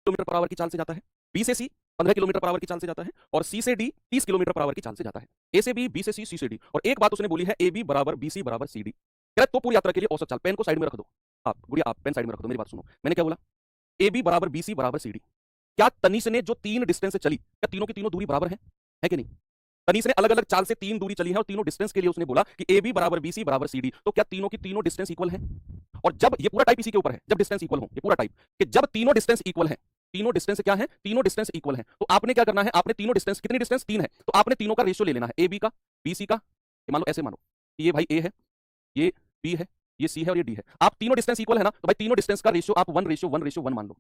Kilometre per hour की चाल से जाता है, बी से सी 15 किलोमीटर पर आवर की चाल से जाता है और सी से डी 30 किलोमीटर पर आवर की चाल से जाता है। ए से बी, बी से सी, सी से डी। और एक बात उसने बोली है ए बी बराबर बी सी बराबर सी डी। तो पूरी यात्रा के लिए औसत चाल, पेन को साइड में रख दो। आप गुड़िया, आप पेन साइड में रख दो, मेरी बात सुनो। मैंने क्या बोला? ए बी बराबर बी सी बराबर सी डी। क्या तनीष ने जो 3 डिस्टेंस से चली, क्या तीनों की तीनों दूरी बराबर है कि नहीं? तनीष ने अलग अलग चाल से 3 दूरी चली है और तीनों डिस्टेंस के लिए उसने बोला कि ए बी बराबर बी सी बराबर सी डी। तो क्या तीनों की तीनों डिस्टेंस इक्वल है? और जब ये पूरा टाइप इसी के ऊपर है, जब डिस्टेंस इक्वल हो, ये पूरा टाइप कि जब तीनों डिस्टेंस इक्वल है, तीनों डिस्टेंस क्या है? तीनों डिस्टेंस इक्वल है। तो आपने क्या करना है? आपने तीनों डिस्टेंस, कितनी डिस्टेंस? 3 है, तो आपने तीनों का रेशियो ले लेना है, ए बी का, बी सी का। ये मान लो, ऐसे मानो ये भाई ए है, ये बी है, ये सी है और ये डी है। आप तीनों डिस्टेंस इक्वल है ना, तो भाई तीनों डिस्टेंस का रेशियो आप 1:1:1 मान लो।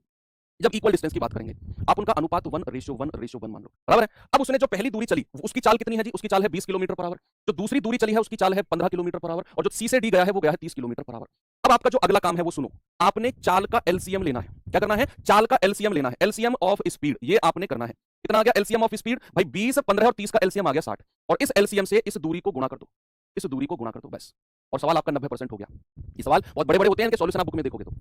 जब इक्वल डिस्टेंस की बात करेंगे आप उनका अनुपात 1:1:1 मान लो, बराबर है। अब उसने जो पहली दूरी चली उसकी चाल कितनी है जी? उसकी चाल है 20 किलोमीटर पर आवर। जो दूसरी दूरी चली है उसकी चाल है 15 किलोमीटर पर आवर और जो सी से डी गया है वो गया है 30 किलोमीटर पर आवर। अब आपका जो अगला काम है वो सुनो, आपने चाल का एलसीएम लेना है। क्या करना है? चाल का एलसीएम लेना है, एलसीएम ऑफ स्पीड, ये आपने करना है। कितना आ गया एलसीएम ऑफ स्पीड? भाई 20, 15 और 30 का एलसीएम आ गया 60 और इस एलसीएम से इस दूरी को गुणा कर दो, इस दूरी को गुणा कर दो, बस। और सवाल आपका 90% हो गया। ये सवाल बहुत बड़े बड़े होते हैं, इनके सॉल्यूशन आप बुक में देखोगे तो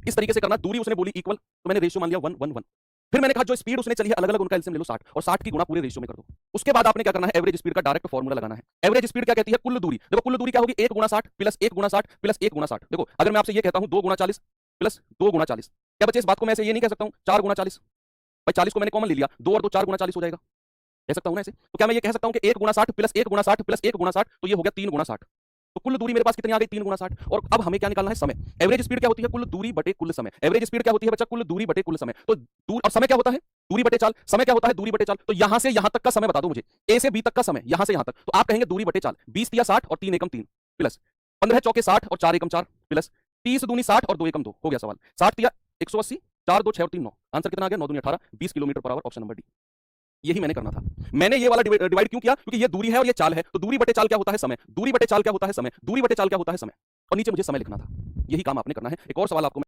इस तरीके से करना। दूरी उसने बोली इक्वल, तो मैंने रेशियो मान लिया 1:1:1। फिर मैंने कहा जो स्पीड उसने चली है अलग अलग उनका एलसीएम ले लो 60 और 60 की गुणा पूरे रेशियो में कर दो। उसके बाद आपने क्या करना है? एवरेज स्पीड का डायरेक्ट फॉर्मूला लगाना है। एवरेज स्पीड क्या कहती है? कुल दूरी। देखो कुल दूरी क्या होगी? 1 × 60 प्लस 1 × 60 प्लस 1 × 60। देखो अगर मैं आपसे ये कहता हूं 2 × 40 प्लस 2 × 40, क्या बच्चे इस बात को मैं ऐसे ये नहीं कह सकता हूं 4 × 40? भाई 40 को मैंने कॉमन ले लिया, 2 और 2 4 × 40 हो जाएगा, कह सकता हूं ना ऐसे? तो क्या मैं ये कह सकता हूं कि 1 × 60 प्लस 1 × 60 प्लस 1 × 60, तो ये हो गया 3 × 60। तो कुल दूरी मेरे पास कितनी आ गई? 3 × 60। और अब हमें क्या निकालना है? समय। एवरेज स्पीड क्या होती है? कुल दूरी बटे कुल समय। एवरेज स्पीड क्या होती है बच्चा? कुल दूरी बटे कुल समय। तो दूर और समय क्या होता है? दूरी बटे चाल। समय क्या होता है? दूरी बटे चाल। तो यहां से यहां तक का समय बता दो मुझे, ए से बी तक का समय, यहां से यहां तक। तो आप कहेंगे दूरी बटे चाल, 20 × 60 और 3 × 3 प्लस 15 × 4 = 60 और 4 × 4 प्लस 30 दूनी 60 और 2 × 2 हो गया सवाल। 60 × 180, 4 2 6 और 3 9। आंसर कितना आ गया? 9 दूनी 18, 20 kilometre per hour, option number D. यही मैंने करना था। मैंने ये वाला डिवाइड क्यों किया? क्योंकि ये दूरी है और ये चाल है, तो दूरी बटे चाल क्या होता है? समय। दूरी बटे चाल क्या होता है? समय। दूरी बटे चाल क्या होता है? समय। और नीचे मुझे समय लिखना था। यही काम आपने करना है। एक और सवाल आपको